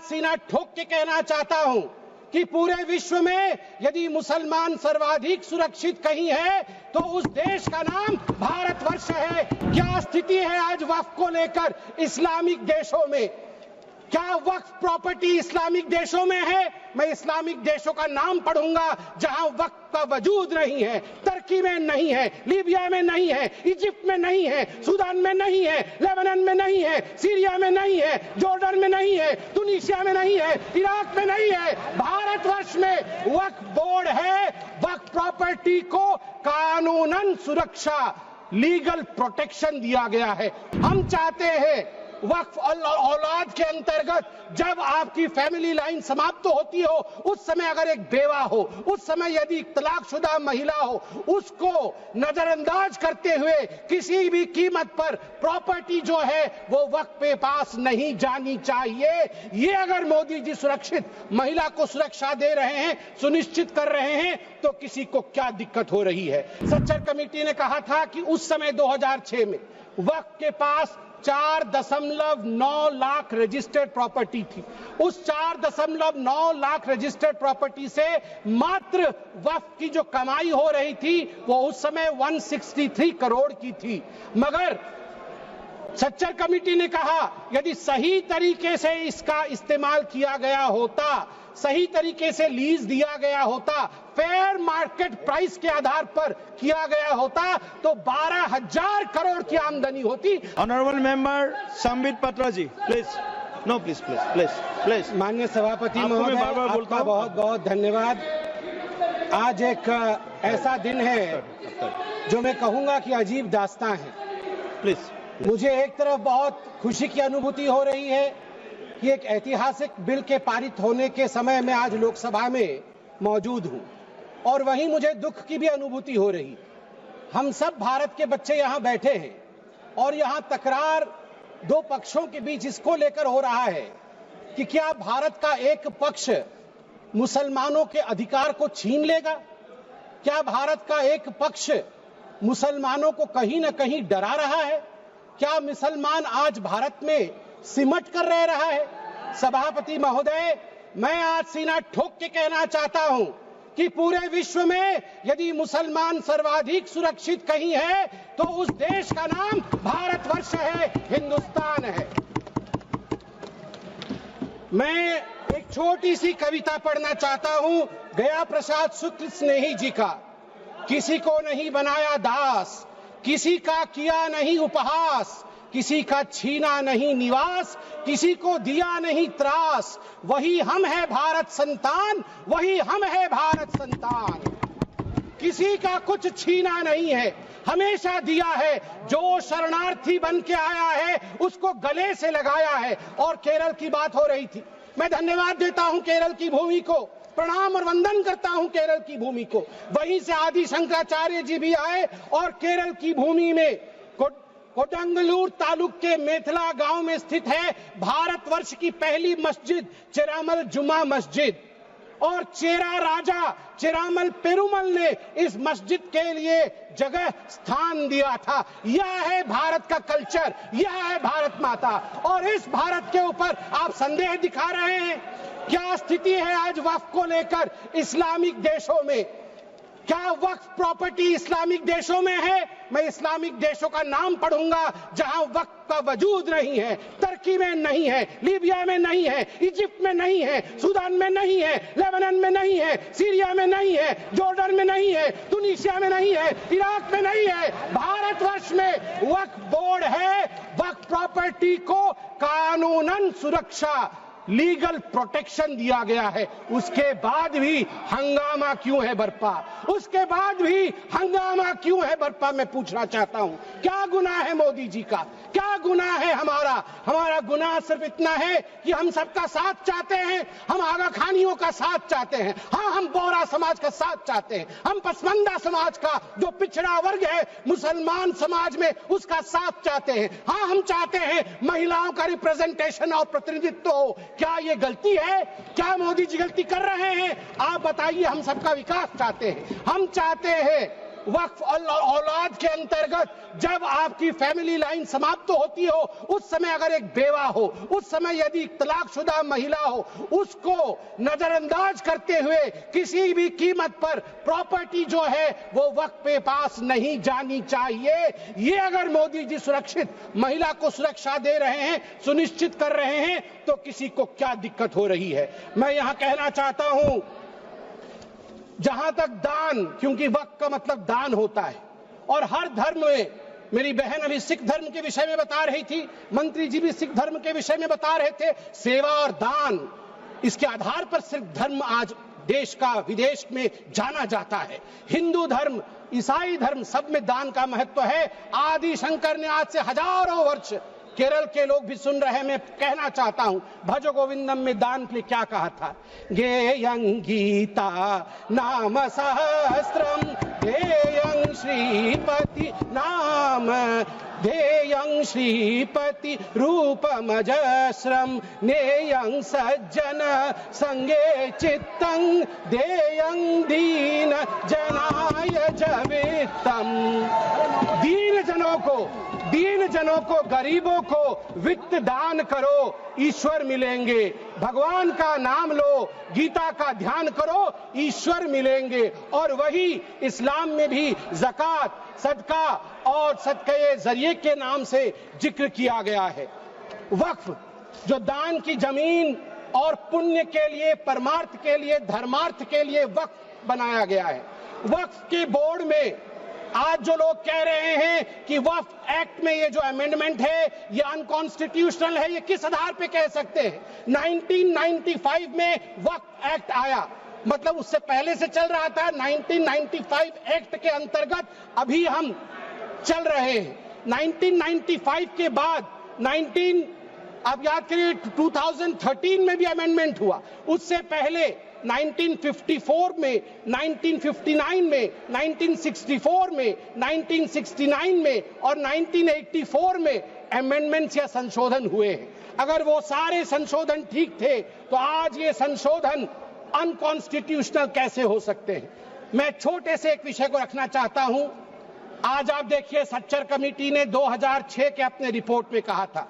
सीना ठोक के कहना चाहता हूं कि पूरे विश्व में यदि मुसलमान सर्वाधिक सुरक्षित कहीं है तो उस देश का नाम भारतवर्ष है। क्या स्थिति है आज वक्फ को लेकर इस्लामिक देशों में? क्या वक्फ प्रॉपर्टी इस्लामिक देशों में है? मैं इस्लामिक देशों का नाम पढ़ूंगा जहां वक्फ का वजूद नहीं है। तुर्की में नहीं है, लीबिया में नहीं है, इजिप्ट में नहीं है, सूडान में नहीं है, लेबनान में नहीं है, सीरिया में नहीं है, जॉर्डन में नहीं है, तुनीसिया में नहीं है, इराक में नहीं है। भारतवर्ष में वक्फ बोर्ड है। वक्फ प्रॉपर्टी को कानूनन सुरक्षा, लीगल प्रोटेक्शन दिया गया है। हम चाहते हैं वक्फ औलाद के अंतर्गत जब आपकी फैमिली लाइन समाप्त होती हो उस समय अगर एक बेवा हो, उस समय यदि तलाकशुदा महिला हो, उसको नजरअंदाज करते हुए किसी भी कीमत पर प्रॉपर्टी जो है वो वक्फ के पास नहीं जानी चाहिए। ये अगर मोदी जी सुरक्षित महिला को सुरक्षा दे रहे हैं, सुनिश्चित कर रहे हैं, तो किसी को क्या दिक्कत हो रही है? सच्चर कमेटी ने कहा था कि उस समय 2006 में वक्फ के पास 4.9 लाख रजिस्टर्ड प्रॉपर्टी थी। उस 4.9 लाख रजिस्टर्ड प्रॉपर्टी से मात्र वक्फ की जो कमाई हो रही थी वो उस समय 163 करोड़ की थी। मगर सच्चर कमेटी ने कहा यदि सही तरीके से इसका इस्तेमाल किया गया होता, सही तरीके से लीज दिया गया होता, फेयर मार्केट प्राइस के आधार पर किया गया होता तो 12,000 करोड़ की आमदनी होती। Honourable member Sambit Patra ji, please. No please please please please. माननीय सभापति महोदय, आपका बहुत बहुत धन्यवाद। आज एक ऐसा दिन है जो मैं कहूंगा कि अजीब दास्तां है। प्लीज। मुझे एक तरफ बहुत खुशी की अनुभूति हो रही है कि एक ऐतिहासिक बिल के पारित होने के समय में आज लोकसभा में मौजूद हूं, और वहीं मुझे दुख की भी अनुभूति हो रही। हम सब भारत के बच्चे यहां बैठे हैं और यहां तकरार दो पक्षों के बीच इसको लेकर हो रहा है कि क्या भारत का एक पक्ष मुसलमानों के अधिकार को छीन लेगा? क्या भारत का एक पक्ष मुसलमानों को कहीं ना कहीं डरा रहा है? क्या मुसलमान आज भारत में सिमट कर रह रहा है? सभापति महोदय, मैं आज सीना ठोक के कहना चाहता हूं कि पूरे विश्व में यदि मुसलमान सर्वाधिक सुरक्षित कहीं है तो उस देश का नाम भारतवर्ष है, हिंदुस्तान है। मैं एक छोटी सी कविता पढ़ना चाहता हूं गया प्रसाद शुक्ल स्नेही जी का। किसी को नहीं बनाया दास, किसी का किया नहीं उपहास, किसी का छीना नहीं निवास, किसी को दिया नहीं त्रास, वही हम है भारत संतान, वही हम है भारत संतान। किसी का कुछ छीना नहीं है, हमेशा दिया है। जो शरणार्थी बन के आया है उसको गले से लगाया है। और केरल की बात हो रही थी, मैं धन्यवाद देता हूं केरल की भूमि को, प्रणाम और वंदन करता हूं केरल की भूमि को। वहीं से आदि शंकराचार्य जी भी आए और केरल की भूमि में कोडंगलूर तालुक के मेथला गांव में स्थित है भारतवर्ष की पहली मस्जिद चेरामल जुमा मस्जिद। और चेरा राजा चेरामल पेरुमल ने इस मस्जिद के लिए जगह स्थान दिया था। यह है भारत का कल्चर, यह है भारत माता। और इस भारत के ऊपर आप संदेह दिखा रहे हैं। क्या स्थिति है आज वक्फ को लेकर इस्लामिक देशों में? क्या वक्फ प्रॉपर्टी इस्लामिक देशों में है? मैं इस्लामिक देशों का नाम पढ़ूंगा जहां वक्फ का वजूद नहीं है। तुर्की में नहीं है, लीबिया में नहीं है, इजिप्ट में नहीं है, सूडान में नहीं है, लेबनान में नहीं है, सीरिया में नहीं है, जॉर्डन में नहीं है, तुनीसिया में नहीं है, इराक में नहीं है। भारतवर्ष में वक्फ बोर्ड है। वक्फ प्रॉपर्टी को कानूनन सुरक्षा, लीगल प्रोटेक्शन दिया गया है। उसके बाद भी हंगामा क्यों है बरपा? उसके बाद भी हंगामा क्यों है बरपा? मैं पूछना चाहता हूं, क्या गुनाह है मोदी जी का? क्या गुनाह है हमारा? हमारा गुनाह सिर्फ इतना है कि हम सबका साथ चाहते हैं, हम आगा खानियों का साथ चाहते हैं, हाँ हम बोहरा समाज का साथ चाहते हैं, हम पसमंदा समाज का जो पिछड़ा वर्ग है मुसलमान समाज में उसका साथ चाहते हैं, हाँ हम चाहते हैं महिलाओं का रिप्रेजेंटेशन और प्रतिनिधित्व हो। क्या ये गलती है? क्या मोदी जी गलती कर रहे हैं? आप बताइए। हम सबका विकास चाहते हैं, हम चाहते हैं वक्फ औलाद के अंतर्गत जब आपकी फैमिली लाइन समाप्त होती हो, उस समय अगर एक बेवा हो, उस समय यदि तलाकशुदा महिला हो, उसको नजरअंदाज करते हुए किसी भी कीमत पर प्रॉपर्टी जो है वो वक्फ पे पास नहीं जानी चाहिए। ये अगर मोदी जी सुरक्षित महिला को सुरक्षा दे रहे हैं, सुनिश्चित कर रहे हैं, तो किसी को क्या दिक्कत हो रही है। मैं यहां कहना चाहता हूं, जहां तक दान, क्योंकि वक्फ का मतलब दान होता है और हर धर्म में, मेरी बहन अभी सिख धर्म के विषय में बता रही थी, मंत्री जी भी सिख धर्म के विषय में बता रहे थे, सेवा और दान, इसके आधार पर सिर्फ धर्म आज देश का विदेश में जाना जाता है। हिंदू धर्म, ईसाई धर्म, सब में दान का महत्व है। आदि शंकर ने आज से हजारों वर्ष, केरल के लोग भी सुन रहे हैं, मैं कहना चाहता हूं, भज गोविंदम में दान के लिए क्या कहा था? गेयं गीता नाम सहस्त्रम ध्येयं श्रीपति नाम ध्येयं श्रीपति रूपमजस्रम नेयं सज्जन संगे चित्तं ध्येयं दीन जनाय जवित्तम। दीन जनों को, गरीबों को वित्त दान करो, ईश्वर मिलेंगे। भगवान का नाम लो, गीता का ध्यान करो, ईश्वर मिलेंगे। और वही इस्लाम में भी ज़कात, सदका और सदके जरिए के नाम से जिक्र किया गया है। वक्फ जो दान की जमीन और पुण्य के लिए, परमार्थ के लिए, धर्मार्थ के लिए वक्फ बनाया गया है। वक्फ के बोर्ड में आज जो लोग कह रहे हैं कि वक्फ एक्ट में ये जो अमेंडमेंट है ये अनकॉन्स्टिट्यूशनल है, ये किस आधार पे कह सकते हैं? 1995 में वक्फ एक्ट आया, मतलब उससे पहले से चल रहा था। 1995 एक्ट के अंतर्गत अभी हम चल रहे हैं। 1995 के बाद अब याद करिए 2013 में भी अमेंडमेंट हुआ। उससे पहले 1954 में, 1959 में, 1964 में, 1969 में और 1984 में अमेंडमेंट्स या संशोधन हुए हैं। अगर वो सारे संशोधन ठीक थे तो आज ये संशोधन अनकॉन्स्टिट्यूशनल कैसे हो सकते हैं? मैं छोटे से एक विषय को रखना चाहता हूं। आज आप देखिए, सच्चर कमेटी ने 2006 के अपने रिपोर्ट में कहा था,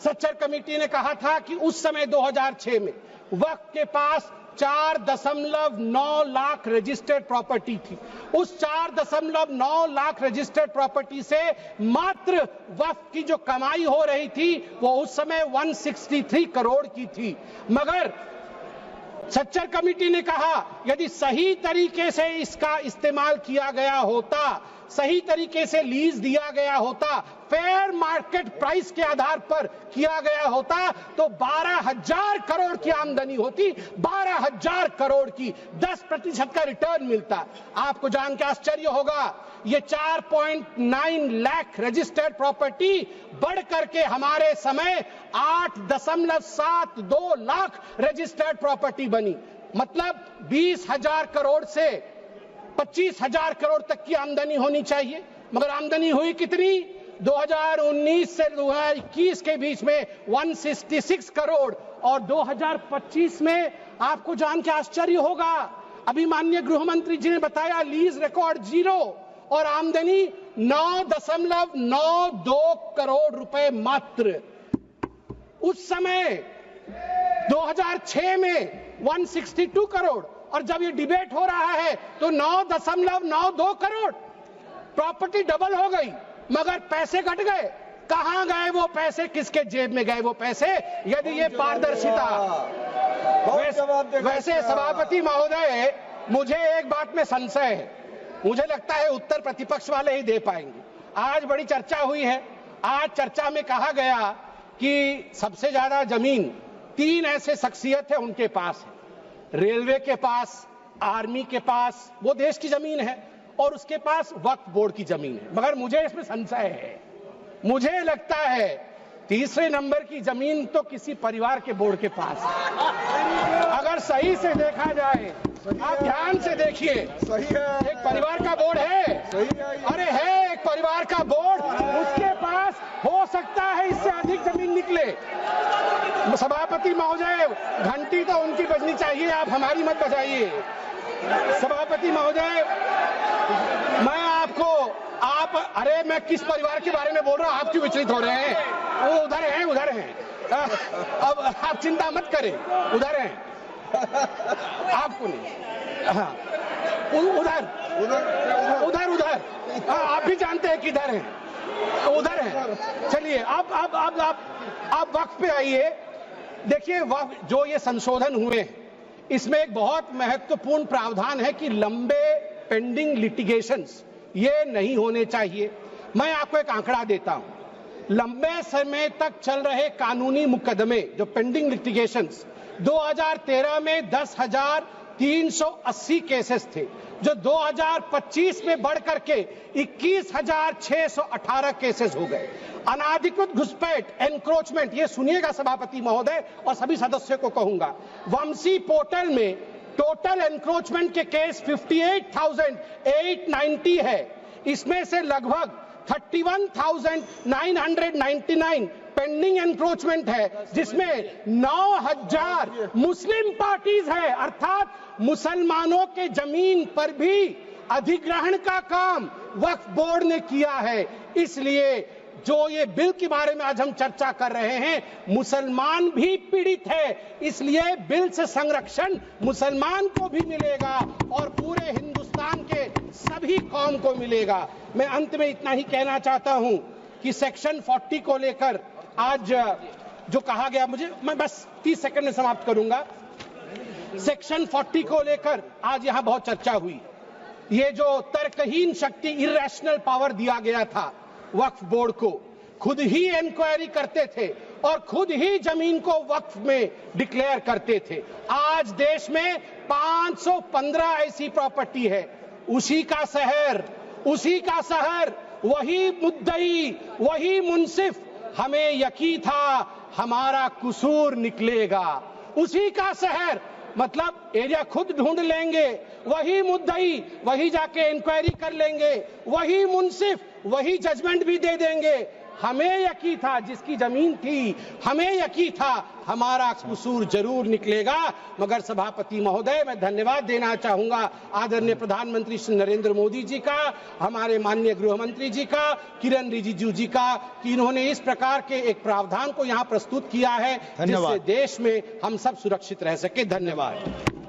सच्चर कमेटी ने कहा था कि उस समय 2006 में वक्फ के पास 4.9 लाख रजिस्टर्ड प्रॉपर्टी थी। उस 4.9 लाख रजिस्टर्ड प्रॉपर्टी से मात्र वक्फ की जो कमाई हो रही थी वो उस समय 163 करोड़ की थी। मगर सच्चर कमेटी ने कहा यदि सही तरीके से इसका इस्तेमाल किया गया होता, सही तरीके से लीज दिया गया होता, फेयर मार्केट प्राइस के आधार पर किया गया होता, तो 12,000 करोड़ की आमदनी होती, 12,000 करोड़ की, 10% का रिटर्न मिलता। आपको जान के आश्चर्य होगा, ये 4.9 लाख रजिस्टर्ड प्रॉपर्टी बढ़ करके हमारे समय 8.72 लाख रजिस्टर्ड प्रॉपर्टी बनी। मतलब 20,000 करोड़ से 25,000 करोड़ तक की आमदनी होनी चाहिए, मगर आमदनी हुई कितनी? 2019 से 2021 के बीच में 166 करोड़ और 2025 में आपको जान के आश्चर्य होगा, अभी माननीय गृह मंत्री जी ने बताया लीज रिकॉर्ड 0 और आमदनी 9.92 करोड़ रुपए मात्र। उस समय 2006 में 162 करोड़ और जब ये डिबेट हो रहा है तो 9.92 करोड़। प्रॉपर्टी डबल हो गई मगर पैसे घट गए। कहां गए वो पैसे, किसके जेब में गए वो पैसे? यदि ये पारदर्शिता। वैसे सभापति महोदय, मुझे एक बात में संशय है, मुझे लगता है उत्तर प्रतिपक्ष वाले ही दे पाएंगे। आज बड़ी चर्चा हुई है, आज चर्चा में कहा गया कि सबसे ज्यादा जमीन 3 ऐसे शख्सियत है उनके पास है, रेलवे के पास, आर्मी के पास, वो देश की जमीन है, और उसके पास वक्फ बोर्ड की जमीन है। मगर मुझे इसमें संशय है, मुझे लगता है तीसरे नंबर की जमीन तो किसी परिवार के बोर्ड के पास है। अगर सही से देखा जाए, आप ध्यान से देखिए, एक परिवार का बोर्ड है, अरे है एक परिवार का बोर्ड, उसके पास हो सकता है इससे अधिक जमीन निकले। सभापति महोदय, घंटी तो उनकी बजनी चाहिए, आप हमारी मत बजाइए। सभापति महोदय, मैं अरे मैं किस परिवार के बारे में बोल रहा हूं, आप क्यों विचलित हो रहे हैं? वो उधर हैं। अब आप चिंता मत करें, उधर हैं, आपको नहीं। हाँ, उधर आप भी जानते हैं किधर हैं, उधर हैं। चलिए आप वक्त पे आइए। देखिए, जो ये संशोधन हुए हैं, इसमें एक बहुत महत्वपूर्ण प्रावधान है कि लंबे पेंडिंग लिटिगेशंस ये नहीं होने चाहिए। मैं आपको एक आंकड़ा देता हूं, लंबे समय तक चल रहे कानूनी मुकदमे जो पेंडिंग लिटिगेशंस 2013 में 10,380 केसेस थे, जो 2025 में बढ़ करके 21,618 केसेस हो गए। अनाधिकृत घुसपैठ, एनक्रोचमेंट, ये सुनिएगा सभापति महोदय और सभी सदस्यों को कहूंगा, वंशी पोर्टल में टोटल एनक्रोचमेंट के केस 58,890 है। इसमें से लगभग 31,999 पेंडिंग एनक्रोचमेंट है, जिसमें 9,000 मुस्लिम पार्टीज है, अर्थात मुसलमानों के जमीन पर भी अधिग्रहण का काम वक्फ बोर्ड ने किया है। इसलिए जो ये बिल के बारे में आज हम चर्चा कर रहे हैं, मुसलमान भी पीड़ित है, इसलिए बिल से संरक्षण मुसलमान को भी मिलेगा और पूरे हिंदुस्तान के सभी कौम को मिलेगा। मैं अंत में इतना ही कहना चाहता हूं कि सेक्शन 40 को लेकर आज जो कहा गया, मैं बस 30 सेकंड में समाप्त करूंगा। सेक्शन 40 को लेकर आज यहां बहुत चर्चा हुई। ये जो तर्कहीन शक्ति, इर्रेशनल पावर दिया गया था वक्फ बोर्ड को, खुद ही इंक्वायरी करते थे और खुद ही जमीन को वक्फ में डिक्लेयर करते थे। आज देश में 515 ऐसी प्रॉपर्टी है, उसी का शहर, वही मुद्दई, वही मुंसिफ। हमें यकीन था हमारा कसूर निकलेगा। उसी का शहर, मतलब एरिया खुद ढूंढ लेंगे, वही मुद्दई, वही जाके इंक्वायरी कर लेंगे, वही मुंसिफ, वही जजमेंट भी दे देंगे। हमें यकीन था, जिसकी जमीन थी, हमें यकीन था हमारा कसूर जरूर निकलेगा। मगर सभापति महोदय, मैं धन्यवाद देना चाहूंगा आदरणीय प्रधानमंत्री श्री नरेंद्र मोदी जी का, हमारे माननीय गृह मंत्री जी का, किरण रिजिजू जी का, कि इन्होंने इस प्रकार के एक प्रावधान को यहां प्रस्तुत किया है जिससे देश में हम सब सुरक्षित रह सके। धन्यवाद।